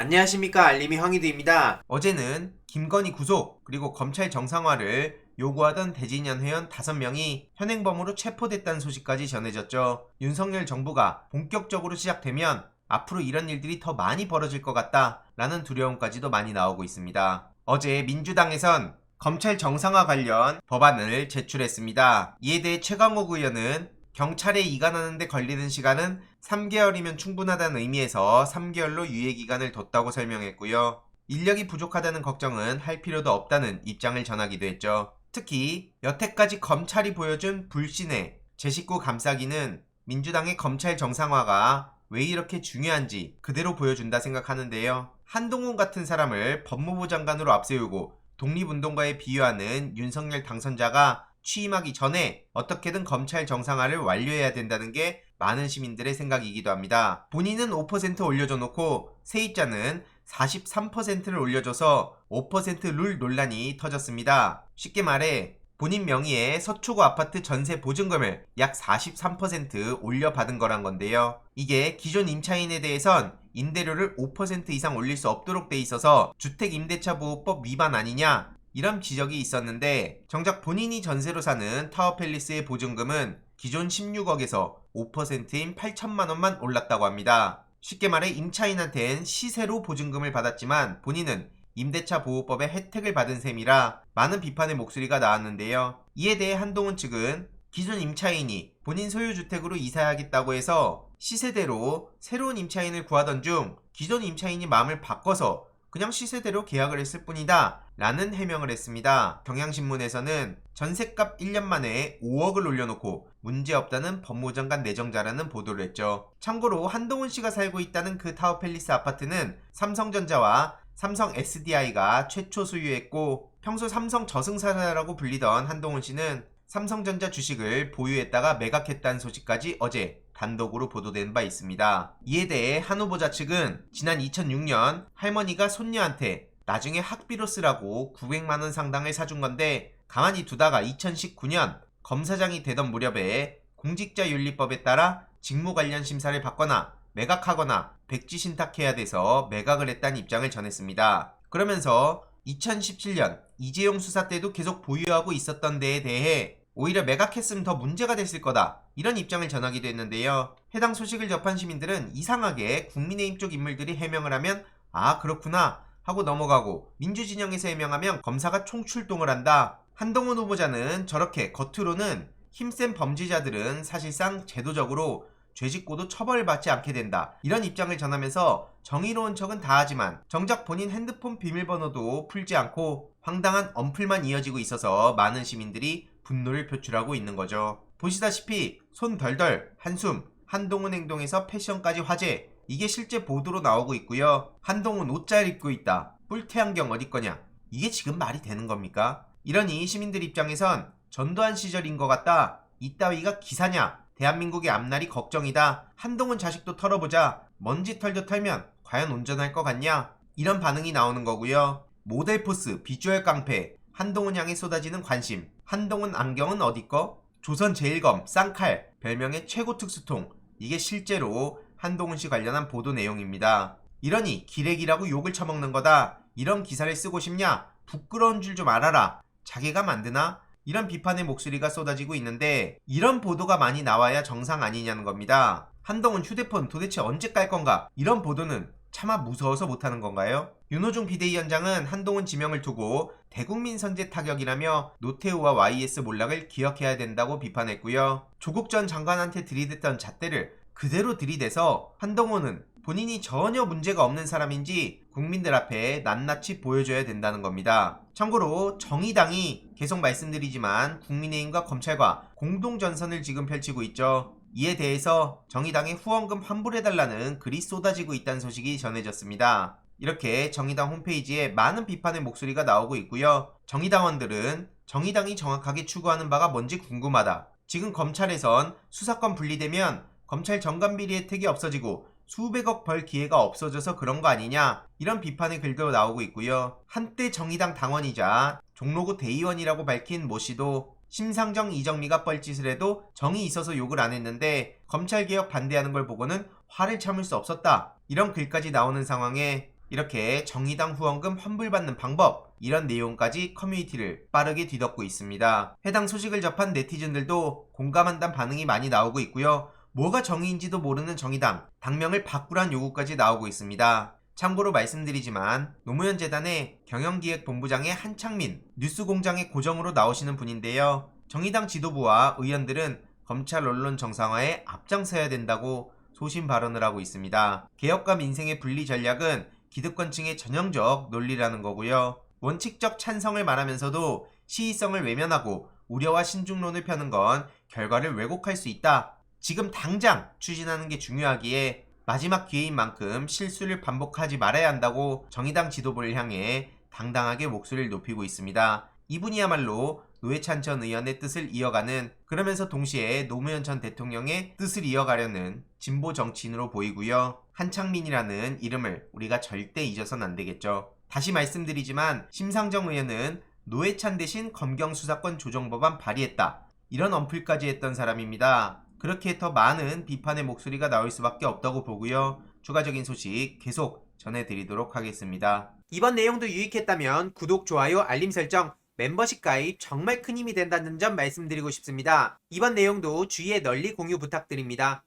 안녕하십니까, 알림이 황희두입니다. 어제는 김건희 구속 그리고 검찰 정상화를 요구하던 대진현 회원 5명이 현행범으로 체포됐다는 소식까지 전해졌죠. 윤석열 정부가 본격적으로 시작되면 앞으로 이런 일들이 더 많이 벌어질 것 같다 라는 두려움까지도 많이 나오고 있습니다. 어제 민주당에선 검찰 정상화 관련 법안을 제출했습니다. 이에 대해 최강욱 의원은 경찰에 이관하는 데 걸리는 시간은 3개월이면 충분하다는 의미에서 3개월로 유예기간을 뒀다고 설명했고요. 인력이 부족하다는 걱정은 할 필요도 없다는 입장을 전하기도 했죠. 특히 여태까지 검찰이 보여준 불신의 제 식구 감싸기는 민주당의 검찰 정상화가 왜 이렇게 중요한지 그대로 보여준다 생각하는데요. 한동훈 같은 사람을 법무부 장관으로 앞세우고 독립운동가에 비유하는 윤석열 당선자가 취임하기 전에 어떻게든 검찰 정상화를 완료해야 된다는 게 많은 시민들의 생각이기도 합니다. 본인은 5% 올려줘 놓고 세입자는 43%를 올려줘서 5%룰 논란이 터졌습니다. 쉽게 말해 본인 명의의 서초구 아파트 전세 보증금을 약 43% 올려받은 거란 건데요. 이게 기존 임차인에 대해선 임대료를 5% 이상 올릴 수 없도록 돼 있어서 주택임대차보호법 위반 아니냐 이런 지적이 있었는데 정작 본인이 전세로 사는 타워팰리스의 보증금은 기존 16억에서 5%인 8천만 원만 올랐다고 합니다. 쉽게 말해 임차인한텐 시세로 보증금을 받았지만 본인은 임대차 보호법의 혜택을 받은 셈이라 많은 비판의 목소리가 나왔는데요. 이에 대해 한동훈 측은 기존 임차인이 본인 소유주택으로 이사하겠다고 해서 시세대로 새로운 임차인을 구하던 중 기존 임차인이 마음을 바꿔서 그냥 시세대로 계약을 했을 뿐이다 라는 해명을 했습니다. 경향신문에서는 전셋값 1년 만에 5억을 올려놓고 문제없다는 법무장관 내정자라는 보도를 했죠. 참고로 한동훈 씨가 살고 있다는 그 타워팰리스 아파트는 삼성전자와 삼성 SDI가 최초 소유했고 평소 삼성 저승사자라고 불리던 한동훈 씨는 삼성전자 주식을 보유했다가 매각했다는 소식까지 어제 단독으로 보도된 바 있습니다. 이에 대해 한 후보자 측은 지난 2006년 할머니가 손녀한테 나중에 학비로 쓰라고 900만원 상당을 사준 건데 가만히 두다가 2019년 검사장이 되던 무렵에 공직자윤리법에 따라 직무 관련 심사를 받거나 매각하거나 백지 신탁해야 돼서 매각을 했다는 입장을 전했습니다. 그러면서 2017년 이재용 수사 때도 계속 보유하고 있었던 데에 대해 오히려 매각했으면 더 문제가 됐을 거다 이런 입장을 전하기도 했는데요. 해당 소식을 접한 시민들은 이상하게 국민의힘 쪽 인물들이 해명을 하면 아 그렇구나 하고 넘어가고 민주진영에서 해명하면 검사가 총출동을 한다. 한동훈 후보자는 저렇게 겉으로는 힘센 범죄자들은 사실상 제도적으로 죄짓고도 처벌받지 않게 된다 이런 입장을 전하면서 정의로운 척은 다하지만 정작 본인 핸드폰 비밀번호도 풀지 않고 황당한 언플만 이어지고 있어서 많은 시민들이 분노를 표출하고 있는 거죠. 보시다시피 손 덜덜 한숨 한동훈 행동에서 패션까지 화제 이게 실제 보도로 나오고 있고요. 한동훈 옷 잘 입고 있다 뿔테 안경 어디 거냐 이게 지금 말이 되는 겁니까? 이러니 시민들 입장에선 전두환 시절인 것 같다 이따위가 기사냐 대한민국의 앞날이 걱정이다. 한동훈 자식도 털어보자. 먼지 털도 털면 과연 온전할 것 같냐? 이런 반응이 나오는 거고요. 모델 포스, 비주얼 깡패, 한동훈 향해 쏟아지는 관심. 한동훈 안경은 어디꺼? 조선제일검, 쌍칼, 별명의 최고 특수통. 이게 실제로 한동훈 씨 관련한 보도 내용입니다. 이러니 기레기라고 욕을 처먹는 거다. 이런 기사를 쓰고 싶냐? 부끄러운 줄 좀 알아라. 자기가 만드나? 이런 비판의 목소리가 쏟아지고 있는데 이런 보도가 많이 나와야 정상 아니냐는 겁니다. 한동훈 휴대폰 도대체 언제 깔 건가? 이런 보도는 차마 무서워서 못하는 건가요? 윤호중 비대위원장은 한동훈 지명을 두고 대국민 선제 타격이라며 노태우와 YS 몰락을 기억해야 된다고 비판했고요. 조국 전 장관한테 들이댔던 잣대를 그대로 들이대서 한동훈은 본인이 전혀 문제가 없는 사람인지 국민들 앞에 낱낱이 보여줘야 된다는 겁니다. 참고로 정의당이 계속 말씀드리지만 국민의힘과 검찰과 공동전선을 지금 펼치고 있죠. 이에 대해서 정의당의 후원금 환불해달라는 글이 쏟아지고 있다는 소식이 전해졌습니다. 이렇게 정의당 홈페이지에 많은 비판의 목소리가 나오고 있고요. 정의당원들은 정의당이 정확하게 추구하는 바가 뭔지 궁금하다. 지금 검찰에선 수사권 분리되면 검찰 정관비리 혜택이 없어지고 수백억 벌 기회가 없어져서 그런 거 아니냐 이런 비판의 글도 나오고 있고요. 한때 정의당 당원이자 종로구 대의원이라고 밝힌 모 씨도 심상정 이정미가 뻘짓을 해도 정이 있어서 욕을 안 했는데 검찰개혁 반대하는 걸 보고는 화를 참을 수 없었다 이런 글까지 나오는 상황에 이렇게 정의당 후원금 환불받는 방법, 이런 내용까지 커뮤니티를 빠르게 뒤덮고 있습니다. 해당 소식을 접한 네티즌들도 공감한다는 반응이 많이 나오고 있고요. 뭐가 정의인지도 모르는 정의당, 당명을 바꾸란 요구까지 나오고 있습니다. 참고로 말씀드리지만 노무현 재단의 경영기획본부장의 한창민, 뉴스공장의 고정으로 나오시는 분인데요. 정의당 지도부와 의원들은 검찰 언론 정상화에 앞장서야 된다고 소신 발언을 하고 있습니다. 개혁과 민생의 분리 전략은 기득권층의 전형적 논리라는 거고요. 원칙적 찬성을 말하면서도 시의성을 외면하고 우려와 신중론을 펴는 건 결과를 왜곡할 수 있다. 지금 당장 추진하는 게 중요하기에 마지막 기회인 만큼 실수를 반복하지 말아야 한다고 정의당 지도부를 향해 당당하게 목소리를 높이고 있습니다. 이분이야말로 노회찬 전 의원의 뜻을 이어가는, 그러면서 동시에 노무현 전 대통령의 뜻을 이어가려는 진보 정치인으로 보이고요. 한창민이라는 이름을 우리가 절대 잊어서는 안 되겠죠. 다시 말씀드리지만 심상정 의원은 노회찬 대신 검경수사권 조정법안 발의했다, 이런 언플까지 했던 사람입니다. 그렇게 더 많은 비판의 목소리가 나올 수밖에 없다고 보고요. 추가적인 소식 계속 전해드리도록 하겠습니다. 이번 내용도 유익했다면 구독, 좋아요, 알림 설정, 멤버십 가입 정말 큰 힘이 된다는 점 말씀드리고 싶습니다. 이번 내용도 주위에 널리 공유 부탁드립니다.